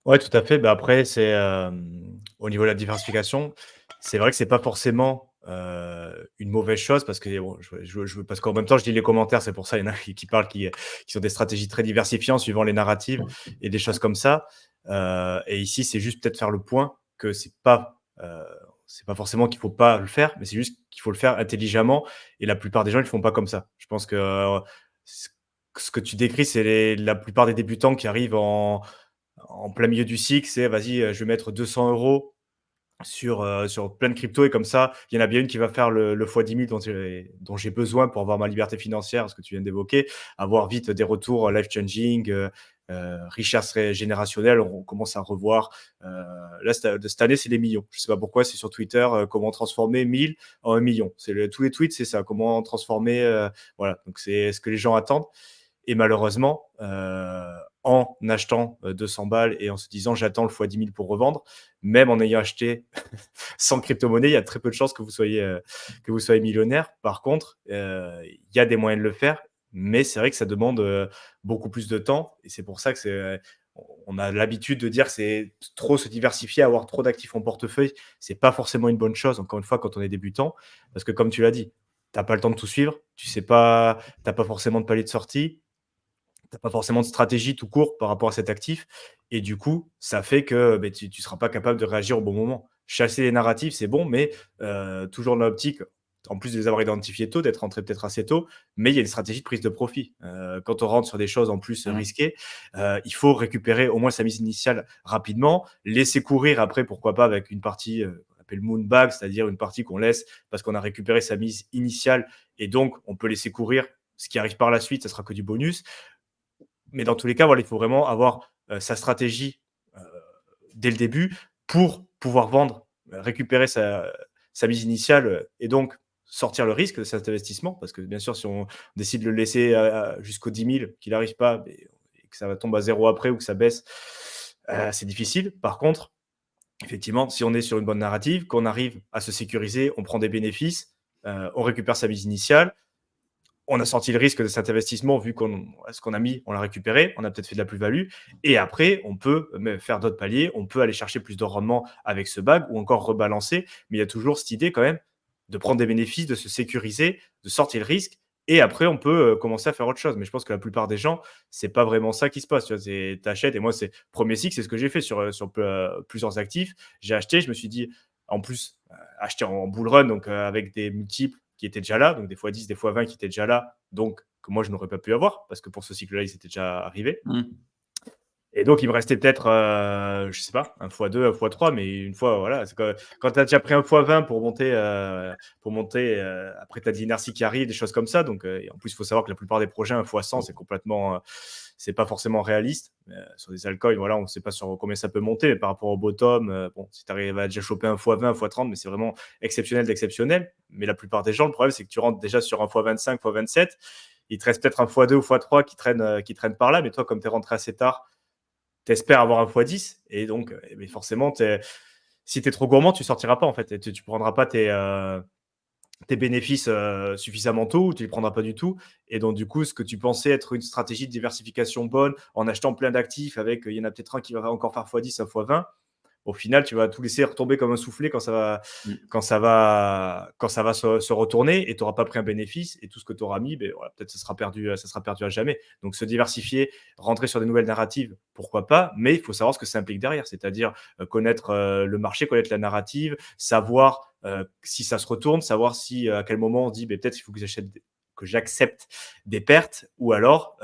Ouais, tout à fait. Bah, après, au niveau de la diversification, c'est vrai que c'est pas forcément, une mauvaise chose parce que bon, parce qu'en même temps, je lis les commentaires, c'est pour ça, il y en a qui parlent qui ont des stratégies très diversifiées en suivant les narratives et des choses comme ça. Et ici, c'est juste peut-être faire le point que c'est pas forcément qu'il faut pas le faire, mais c'est juste qu'il faut le faire intelligemment et la plupart des gens, ils le font pas comme ça. Je pense que, ce ce que tu décris, c'est la plupart des débutants qui arrivent en plein milieu du cycle, c'est vas-y, je vais mettre 200 euros sur plein de cryptos et comme ça, il y en a bien une qui va faire le fois 10 000 dont j'ai besoin pour avoir ma liberté financière, ce que tu viens d'évoquer, avoir vite des retours life changing, richesse générationnelle, on commence à revoir. Là, de cette année, c'est les millions. Je ne sais pas pourquoi, c'est sur Twitter, comment transformer 1000 en 1 million. Tous les tweets, c'est ça, comment transformer. Voilà, donc c'est ce que les gens attendent. Et malheureusement, en achetant 200 balles et en se disant j'attends le fois 10 000 pour revendre, même en ayant acheté sans crypto-monnaie, il y a très peu de chances que vous soyez millionnaire. Par contre, il y a des moyens de le faire, mais c'est vrai que ça demande beaucoup plus de temps. Et c'est pour ça que on a l'habitude de dire que c'est trop se diversifier, avoir trop d'actifs en portefeuille. C'est pas forcément une bonne chose, encore une fois, quand on est débutant. Parce que comme tu l'as dit, tu n'as pas le temps de tout suivre, tu sais pas, tu n'as pas forcément de palier de sortie, tu as pas forcément de stratégie tout court par rapport à cet actif et du coup, ça fait que, beh, tu seras pas capable de réagir au bon moment. Chasser les narratifs, c'est bon, mais toujours dans l'optique, en plus de les avoir identifiés tôt, d'être rentré peut-être assez tôt, mais il y a une stratégie de prise de profit. Quand on rentre sur des choses en plus Mmh. risquées, il faut récupérer au moins sa mise initiale rapidement, laisser courir après, pourquoi pas avec une partie, qu'on appelle moon bag, c'est-à-dire une partie qu'on laisse parce qu'on a récupéré sa mise initiale et donc on peut laisser courir. Ce qui arrive par la suite, ça sera que du bonus. Mais dans tous les cas, voilà, il faut vraiment avoir sa stratégie euh, dès le début pour pouvoir vendre, récupérer sa mise initiale et donc sortir le risque de cet investissement. Parce que bien sûr, si on décide de le laisser jusqu'aux 10 000, qu'il n'arrive pas et que ça tombe à zéro après ou que ça baisse, c'est difficile. Par contre, effectivement, si on est sur une bonne narrative, qu'on arrive à se sécuriser, on prend des bénéfices, on récupère sa mise initiale, on a senti le risque de cet investissement vu ce qu'on a mis, on l'a récupéré, on a peut-être fait de la plus-value. Et après, on peut faire d'autres paliers, on peut aller chercher plus de rendement avec ce bag ou encore rebalancer. Mais il y a toujours cette idée quand même de prendre des bénéfices, de se sécuriser, de sortir le risque. Et après, on peut commencer à faire autre chose. Mais je pense que la plupart des gens, c'est pas vraiment ça qui se passe. Tu achètes, et moi, c'est premier cycle, c'est ce que j'ai fait sur plusieurs actifs. J'ai acheté, je me suis dit, en plus, acheter en bull run, donc avec des multiples qui étaient déjà là, donc des fois 10, des fois 20 qui étaient déjà là, donc que moi je n'aurais pas pu avoir, parce que pour ce cycle-là, ils étaient déjà arrivés. Mmh. Et donc, il me restait peut-être, je sais pas, un fois 2, un fois 3, mais une fois, voilà, c'est quand tu as déjà pris un fois 20 pour monter après, tu as de l'inertie qui arrive, des choses comme ça. Donc, et en plus, il faut savoir que la plupart des projets, un fois 100, c'est complètement, c'est pas forcément réaliste. Sur des altcoins, voilà, on ne sait pas sur combien ça peut monter, mais par rapport au bottom, bon, si tu arrives à déjà choper un fois 20, un fois 30, mais c'est vraiment exceptionnel d'exceptionnel. Mais la plupart des gens, le problème, c'est que tu rentres déjà sur un fois 25, fois 27. Il te reste peut-être un fois 2 ou fois 3 qui traînent par là, mais toi, comme tu es rentré assez tard, t'espères avoir un x10 et donc mais forcément si tu es trop gourmand, tu sortiras pas en fait et tu prendras pas tes bénéfices suffisamment tôt ou tu les prendras pas du tout. Et donc du coup, ce que tu pensais être une stratégie de diversification bonne en achetant plein d'actifs avec il y en a peut-être un qui va encore faire x10, un x20, au final, tu vas tout laisser retomber comme un soufflé Mmh. quand ça va se retourner et tu n'auras pas pris un bénéfice et tout ce que tu auras mis, ben, voilà, peut-être ça sera perdu à jamais. Donc se diversifier, rentrer sur des nouvelles narratives, pourquoi pas, mais il faut savoir ce que ça implique derrière, c'est-à-dire connaître le marché, connaître la narrative, savoir si ça se retourne, savoir si à quel moment on dit ben, peut-être il faut que j'accepte des pertes ou alors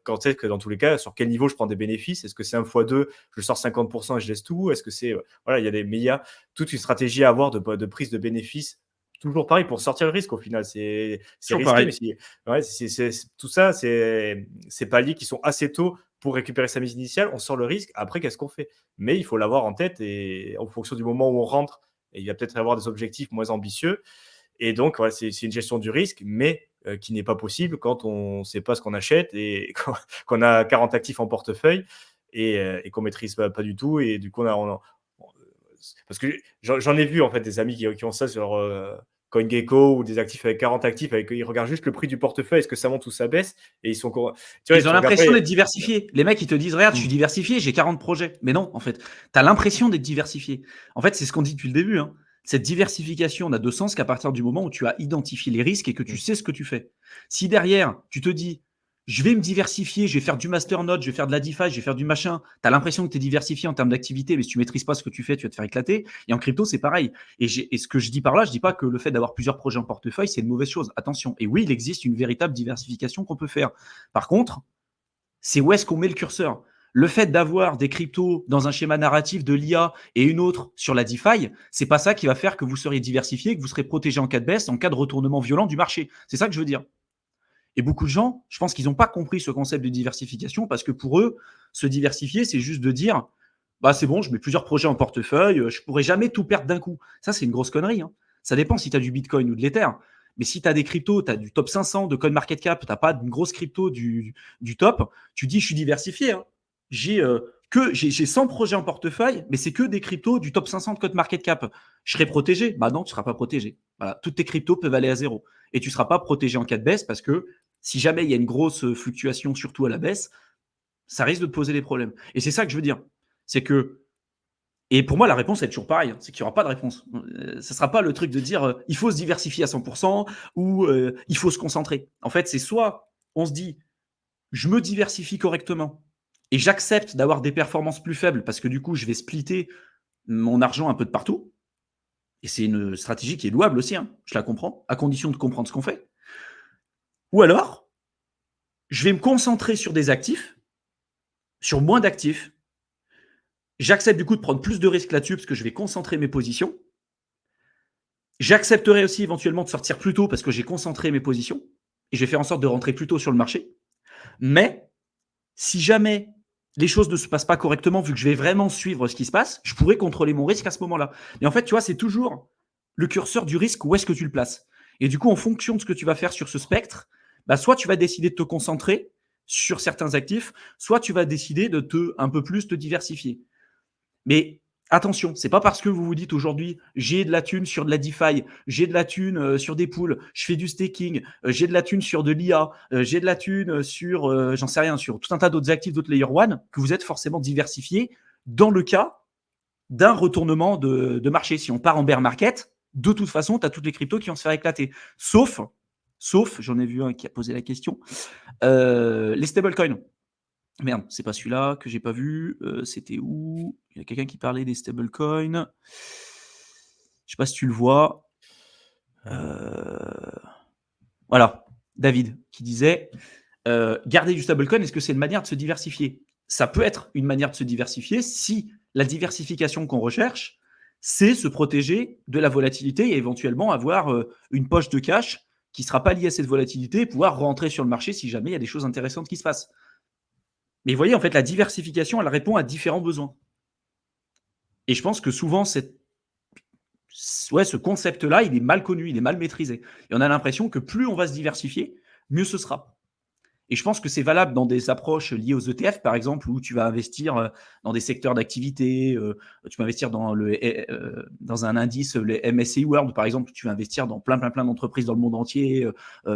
quand est-ce que dans tous les cas sur quel niveau je prends des bénéfices, est-ce que c'est un fois 2 je sors 50% et je laisse tout, est-ce que c'est voilà, mais il y a toute une stratégie à avoir de prise de bénéfices, toujours pareil pour sortir le risque au final, c'est Toujours risqué mais pareil. ouais, tout ça c'est ces paliers qui sont assez tôt pour récupérer sa mise initiale, on sort le risque, après qu'est-ce qu'on fait? Mais il faut l'avoir en tête et en fonction du moment où on rentre, et il va peut-être y avoir des objectifs moins ambitieux et donc, voilà, c'est une gestion du risque, mais qui n'est pas possible quand on ne sait pas ce qu'on achète et qu'on a 40 actifs en portefeuille et qu'on ne maîtrise pas du tout. Et du coup, parce que j'en ai vu en fait des amis qui ont ça sur CoinGecko ou des actifs avec 40 actifs, ils regardent juste le prix du portefeuille, est-ce que ça monte ou ça baisse, et ils sont tu vois, Ils ont tu regardes l'impression pas. d'être diversifiés. Les mecs, ils te disent, regarde, je suis diversifié, j'ai 40 projets. Mais non, en fait, tu as l'impression d'être diversifié. En fait, c'est ce qu'on dit depuis le début. Hein. Cette diversification n'a de sens qu'à partir du moment où tu as identifié les risques et que tu sais ce que tu fais. Si derrière, tu te dis, je vais me diversifier, je vais faire du masternode, je vais faire de la DeFi, je vais faire du machin, tu as l'impression que tu es diversifié en termes d'activité, mais si tu maîtrises pas ce que tu fais, tu vas te faire éclater. Et en crypto, c'est pareil. Et ce que je dis par là, je dis pas que le fait d'avoir plusieurs projets en portefeuille, c'est une mauvaise chose. Attention. Et oui, il existe une véritable diversification qu'on peut faire. Par contre, c'est où est-ce qu'on met le curseur. Le fait d'avoir des cryptos dans un schéma narratif de l'IA et une autre sur la DeFi, c'est pas ça qui va faire que vous serez diversifié, que vous serez protégé en cas de baisse, en cas de retournement violent du marché. C'est ça que je veux dire. Et beaucoup de gens, je pense qu'ils n'ont pas compris ce concept de diversification parce que pour eux, se diversifier, c'est juste de dire bah c'est bon, je mets plusieurs projets en portefeuille, je pourrais jamais tout perdre d'un coup. Ça, c'est une grosse connerie. Hein. Ça dépend si tu as du Bitcoin ou de l'Ether. Mais si tu as des cryptos, tu as du top 500 de CoinMarketCap, tu n'as pas d'une grosse crypto du top, tu dis je suis diversifié. Hein. J'ai 100 projets en portefeuille, mais c'est que des cryptos du top 500 de CoinMarketCap. Je serai protégé? Bah non, tu ne seras pas protégé. Voilà, toutes tes cryptos peuvent aller à zéro. Et tu ne seras pas protégé en cas de baisse parce que si jamais il y a une grosse fluctuation, surtout à la baisse, ça risque de te poser des problèmes. Et c'est ça que je veux dire. C'est que, et pour moi, la réponse est toujours pareille, c'est qu'il n'y aura pas de réponse. Ce ne sera pas le truc de dire il faut se diversifier à 100% ou il faut se concentrer. En fait, c'est soit on se dit je me diversifie correctement et j'accepte d'avoir des performances plus faibles parce que du coup, je vais splitter mon argent un peu de partout. Et c'est une stratégie qui est louable aussi, hein, je la comprends, à condition de comprendre ce qu'on fait. Ou alors, je vais me concentrer sur des actifs, sur moins d'actifs. J'accepte du coup de prendre plus de risques là-dessus parce que je vais concentrer mes positions. J'accepterai aussi éventuellement de sortir plus tôt parce que j'ai concentré mes positions et je vais faire en sorte de rentrer plus tôt sur le marché. Mais si jamais les choses ne se passent pas correctement, vu que je vais vraiment suivre ce qui se passe, je pourrais contrôler mon risque à ce moment-là. Et en fait, tu vois, c'est toujours le curseur du risque, où est-ce que tu le places. Et du coup, en fonction de ce que tu vas faire sur ce spectre, bah, soit tu vas décider de te concentrer sur certains actifs, soit tu vas décider de un peu plus te diversifier. Mais attention, c'est pas parce que vous vous dites aujourd'hui j'ai de la thune sur de la DeFi, j'ai de la thune sur des pools, je fais du staking, j'ai de la thune sur de l'IA, j'ai de la thune sur, j'en sais rien, sur tout un tas d'autres actifs, d'autres layer one, que vous êtes forcément diversifié dans le cas d'un retournement de marché. Si on part en bear market, de toute façon, tu as toutes les cryptos qui vont se faire éclater. Sauf, j'en ai vu un qui a posé la question, les stablecoins. Merde, c'est pas celui-là que j'ai pas vu. C'était où? Il y a quelqu'un qui parlait des stablecoins. Je sais pas si tu le vois. Voilà, David qui disait garder du stablecoin, est-ce que c'est une manière de se diversifier? Ça peut être une manière de se diversifier si la diversification qu'on recherche, c'est se protéger de la volatilité et éventuellement avoir une poche de cash qui ne sera pas liée à cette volatilité et pouvoir rentrer sur le marché si jamais il y a des choses intéressantes qui se passent. Mais vous voyez, en fait, la diversification, elle répond à différents besoins. Et je pense que souvent, ce concept-là, il est mal connu, il est mal maîtrisé. Et on a l'impression que plus on va se diversifier, mieux ce sera. Et je pense que c'est valable dans des approches liées aux ETF, par exemple, où tu vas investir dans des secteurs d'activité, tu vas investir dans un indice, le MSCI World, par exemple, où tu vas investir dans plein d'entreprises dans le monde entier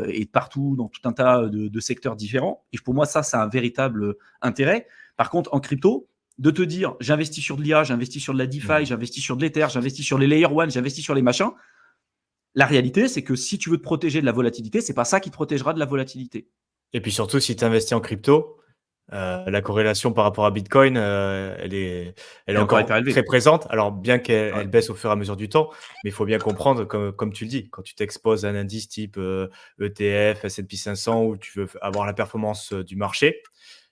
et partout, dans tout un tas de secteurs différents. Et pour moi, ça a un véritable intérêt. Par contre, en crypto, de te dire, j'investis sur de l'IA, j'investis sur de la DeFi, j'investis sur de l'Ether, j'investis sur les Layer 1, j'investis sur les machins. La réalité, c'est que si tu veux te protéger de la volatilité, c'est pas ça qui te protégera de la volatilité. Et puis surtout, si tu investis en crypto, la corrélation par rapport à Bitcoin, elle est encore encore hyper élevée. très présente. Alors bien qu'elle Ouais. baisse au fur et à mesure du temps, mais il faut bien comprendre, comme tu le dis, quand tu t'exposes à un indice type ETF, S&P 500, où tu veux avoir la performance du marché,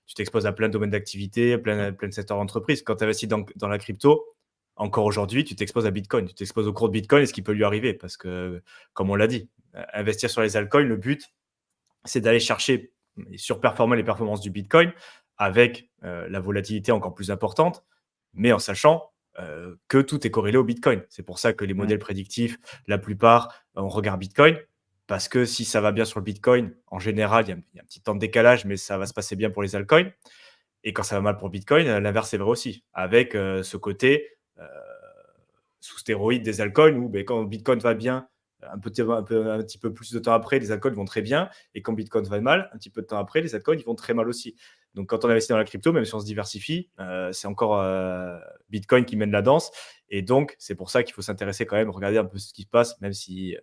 tu t'exposes à plein de domaines d'activité, plein de secteurs d'entreprise. Quand tu investis dans la crypto, encore aujourd'hui, tu t'exposes à Bitcoin. Tu t'exposes au cours de Bitcoin et ce qui peut lui arriver. Parce que, comme on l'a dit, investir sur les altcoins, le but, c'est d'aller chercher et surperformer les performances du Bitcoin avec la volatilité encore plus importante, mais en sachant que tout est corrélé au Bitcoin. C'est pour ça que les modèles prédictifs, la plupart, on regarde Bitcoin, parce que si ça va bien sur le Bitcoin, en général, il y a un petit temps de décalage, mais ça va se passer bien pour les altcoins. Et quand ça va mal pour Bitcoin, l'inverse est vrai aussi, avec ce côté sous stéroïde des altcoins où quand Bitcoin va bien, un petit peu plus de temps après, les altcoins vont très bien. Et quand Bitcoin va mal, un petit peu de temps après, les altcoins ils vont très mal aussi. Donc, quand on investit dans la crypto, même si on se diversifie, c'est encore Bitcoin qui mène la danse. Et donc, c'est pour ça qu'il faut s'intéresser quand même, regarder un peu ce qui se passe, même si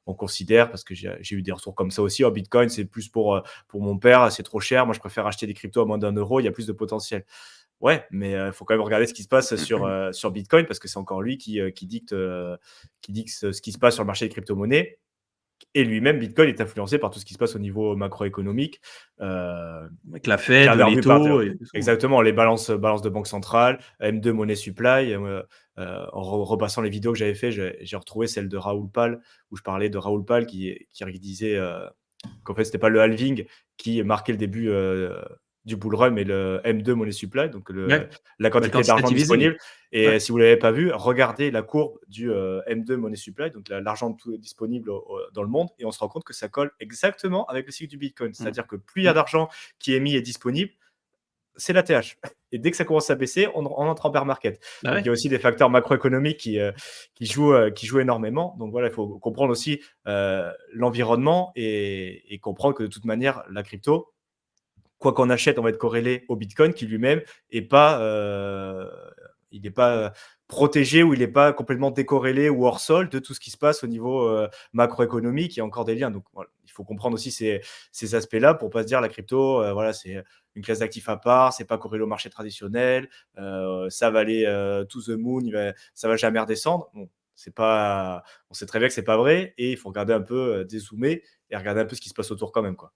on considère, parce que j'ai eu des retours comme ça aussi, oh, Bitcoin, c'est plus pour mon père, c'est trop cher, moi je préfère acheter des cryptos à moins d'1 euro, il y a plus de potentiel. Ouais, mais il faut quand même regarder ce qui se passe sur Bitcoin, parce que c'est encore lui qui dicte ce qui se passe sur le marché des crypto-monnaies. Et lui-même, Bitcoin est influencé par tout ce qui se passe au niveau macroéconomique. Avec la Qui est Fed, les revu par taux et tout ça. exactement, les balances de banque centrale, M2 Money Supply. En repassant les vidéos que j'avais fait, j'ai retrouvé celle de Raoul Pal, où je parlais de Raoul Pal qui disait qu'en fait, c'était pas le halving qui marquait le début du bull run, mais le M2 Money Supply, donc Ouais. la Bah, le quantité d'argent quantitative easing. disponible. Et Ouais. si vous ne l'avez pas vu, regardez la courbe du M2 Money Supply, donc l'argent disponible dans le monde, et on se rend compte que ça colle exactement avec le cycle du Bitcoin. Mmh. C'est-à-dire que plus il y a d'argent qui est mis et disponible, c'est la TH. Et dès que ça commence à baisser, on entre en bear market. Bah Donc, il y ouais. a aussi des facteurs macroéconomiques qui jouent énormément. Donc, voilà, il faut comprendre aussi l'environnement et comprendre que de toute manière, la crypto, quoi qu'on achète, on va être corrélé au Bitcoin qui lui-même est pas, il n'est pas protégé ou il n'est pas complètement décorrélé ou hors sol de tout ce qui se passe au niveau macroéconomique. Il y a encore des liens. Donc, voilà, il faut comprendre aussi ces aspects-là pour pas se dire la crypto, voilà, c'est une classe d'actifs à part, c'est pas corrélé au marché traditionnel, ça va aller to the moon, ça va jamais redescendre. Bon, c'est pas, on sait très bien que c'est pas vrai et il faut regarder un peu, dézoomer et regarder un peu ce qui se passe autour quand même, quoi.